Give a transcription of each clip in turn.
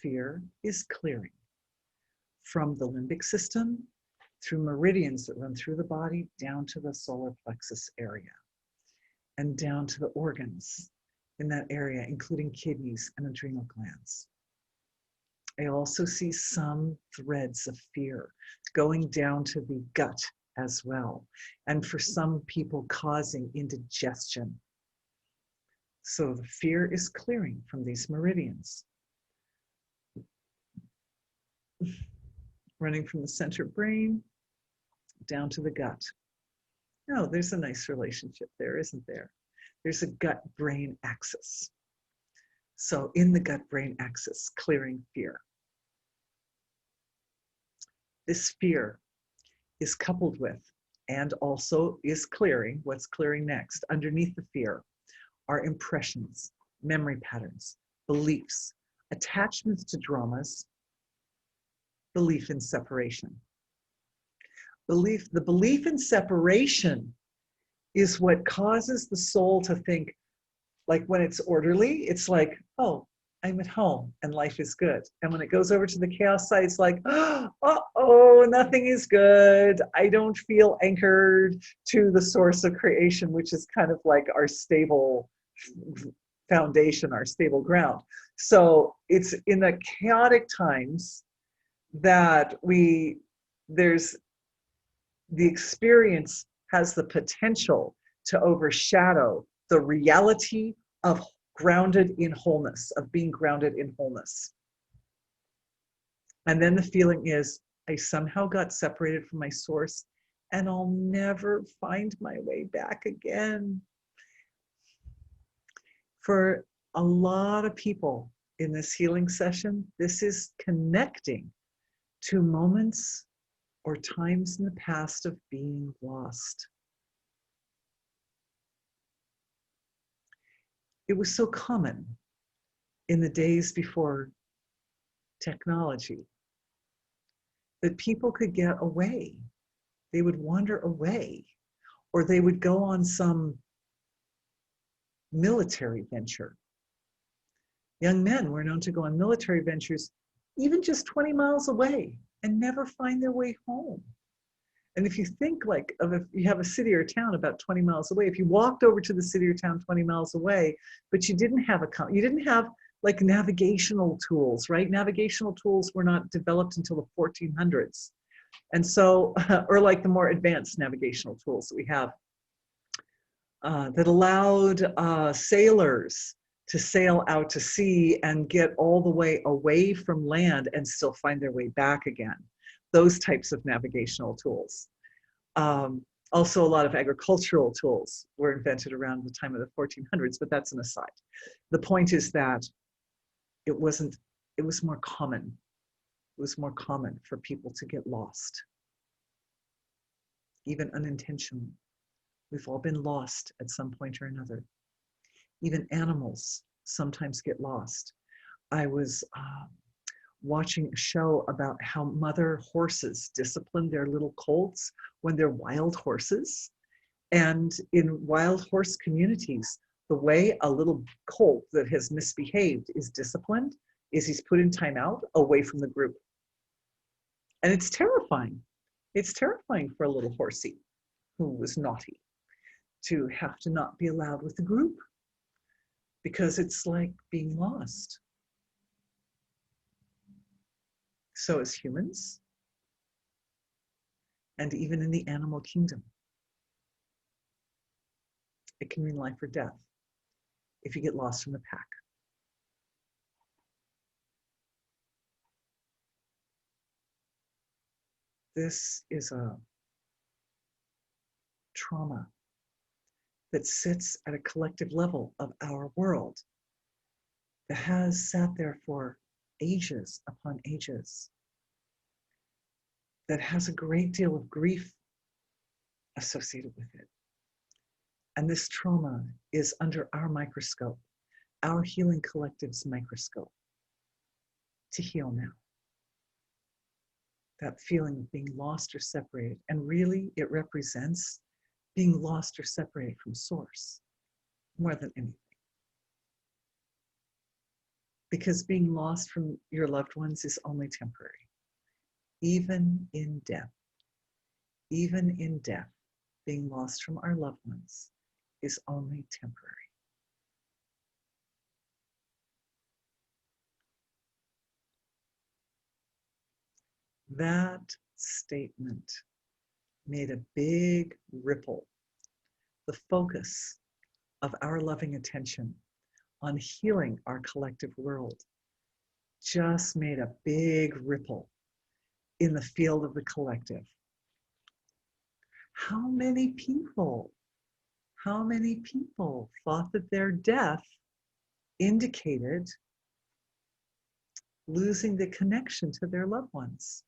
fear is clearing from the limbic system through meridians that run through the body down to the solar plexus area and down to the organs in that area, including kidneys and adrenal glands. I also see some threads of fear going down to the gut as well, and for some people causing indigestion. So the fear is clearing from these meridians, running from the center brain down to the gut. No, there's a nice relationship there, isn't there? There's a gut-brain axis. So in the gut-brain axis, clearing fear. This fear is coupled with, and also is clearing, what's clearing next? Underneath the fear are impressions, memory patterns, beliefs, attachments to dramas, belief in separation. The belief in separation is what causes the soul to think, like when it's orderly, it's like, oh, I'm at home and life is good. And when it goes over to the chaos side, it's like, uh-oh, nothing is good. I don't feel anchored to the source of creation, which is kind of like our stable foundation, our stable ground. So it's in the chaotic times that there's the experience has the potential to overshadow the reality of grounded in wholeness, of being grounded in wholeness. And then the feeling is, I somehow got separated from my source and I'll never find my way back again. For a lot of people in this healing session, this is connecting to moments or times in the past of being lost. It was so common in the days before technology that people could get away. They would wander away, or they would go on some military venture. Young men were known to go on military ventures even just 20 miles away and never find their way home. And if you think like of if you have a city or town about 20 miles away, if you walked over to the city or town 20 miles away, but you didn't have like navigational tools, right? Navigational tools were not developed until the 1400s. And so, or like the more advanced navigational tools that we have that allowed sailors to sail out to sea and get all the way away from land and still find their way back again. Those types of navigational tools. Also, a lot of agricultural tools were invented around the time of the 1400s, but that's an aside. The point is that it was more common. It was more common for people to get lost, even unintentionally. We've all been lost at some point or another. Even animals sometimes get lost. I was watching a show about how mother horses discipline their little colts when they're wild horses. And in wild horse communities, the way a little colt that has misbehaved is disciplined is he's put in timeout away from the group. And it's terrifying. It's terrifying for a little horsey who was naughty to have to not be allowed with the group, because it's like being lost. So as humans, and even in the animal kingdom, it can mean life or death if you get lost from the pack. This is a trauma that sits at a collective level of our world that has sat there for ages upon ages, that has a great deal of grief associated with it. And this trauma is under our microscope, our healing collective's microscope, to heal now. That feeling of being lost or separated. And really, it represents being lost or separated from source more than anything. because being lost from your loved ones is only temporary. Even in death, being lost from our loved ones is only temporary. That statement made a big ripple. The focus of our loving attention on healing our collective world just made a big ripple in the field of the collective. How many people thought that their death indicated losing the connection to their loved ones?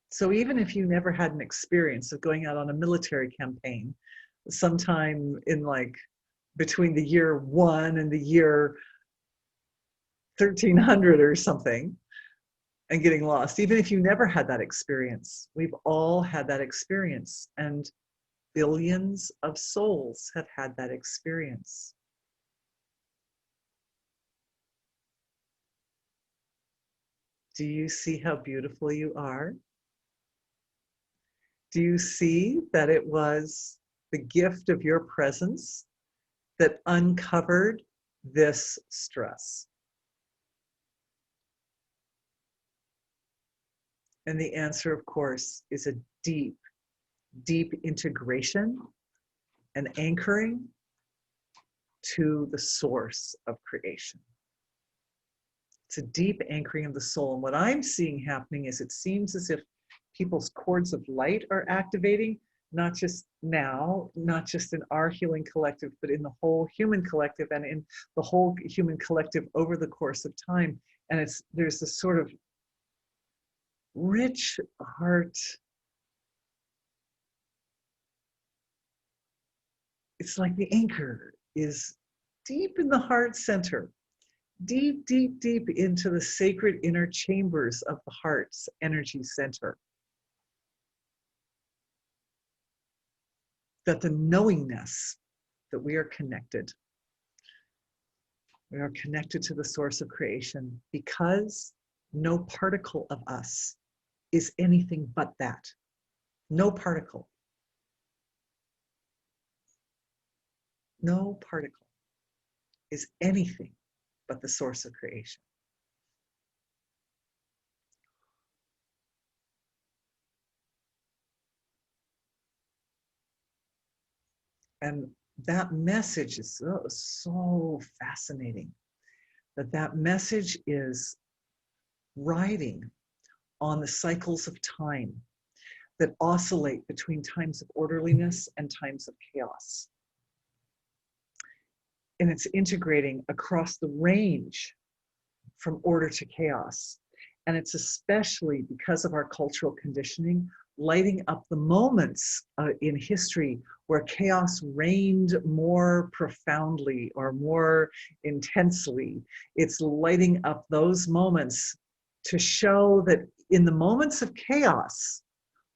So even if you never had an experience of going out on a military campaign, sometime in like between the year 1 and the year 1300 or something, and getting lost, even if you never had that experience, we've all had that experience, and billions of souls have had that experience. Do you see how beautiful you are? Do you see that it was the gift of your presence that uncovered this stress? And the answer, of course, is a deep, deep integration and anchoring to the source of creation. It's a deep anchoring of the soul. And what I'm seeing happening is it seems as if people's cords of light are activating, not just now, not just in our healing collective, but in the whole human collective and in the whole human collective over the course of time. And there's this sort of rich heart. It's like the anchor is deep in the heart center, deep, deep, deep into the sacred inner chambers of the heart's energy center. That the knowingness that we are connected to the source of creation, because no particle of us is anything but that. No particle. No particle is anything but the source of creation. And that message is so fascinating, that message is riding on the cycles of time that oscillate between times of orderliness and times of chaos. And it's integrating across the range from order to chaos. And it's especially because of our cultural conditioning, lighting up the moments in history where chaos reigned more profoundly or more intensely. It's lighting up those moments to show that in the moments of chaos,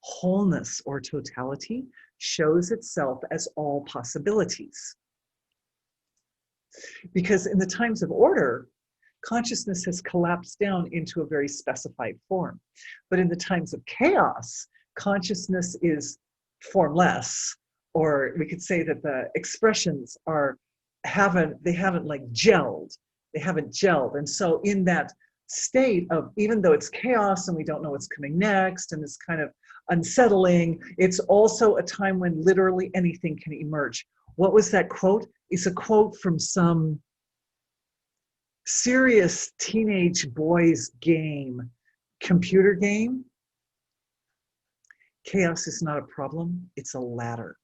wholeness or totality shows itself as all possibilities. Because in the times of order, consciousness has collapsed down into a very specified form. But in the times of chaos, consciousness is formless, or we could say that the expressions haven't like gelled. They haven't gelled. And so in that state of, even though it's chaos and we don't know what's coming next and it's kind of unsettling, it's also a time when literally anything can emerge. What was that quote? It's a quote from some serious teenage boys game, computer game. Chaos is not a problem, it's a ladder.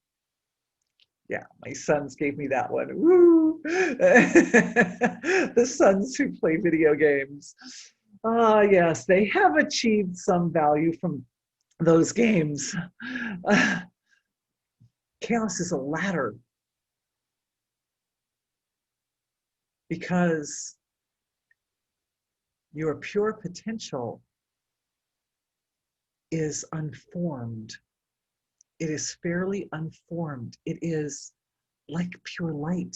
Yeah, my sons gave me that one. Woo! The sons who play video games. Ah, yes, they have achieved some value from those games. Chaos is a ladder because your pure potential is unformed. It is fairly unformed. It is like pure light.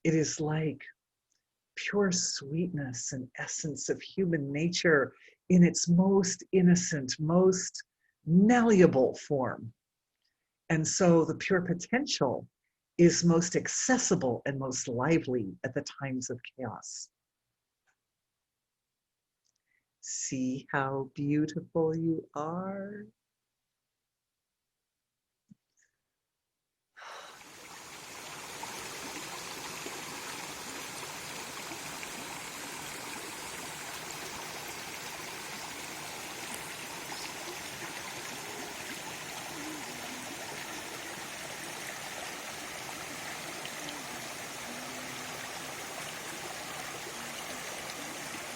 It is like pure sweetness and essence of human nature in its most innocent, most malleable form. And so the pure potential is most accessible and most lively at the times of chaos. See how beautiful you are?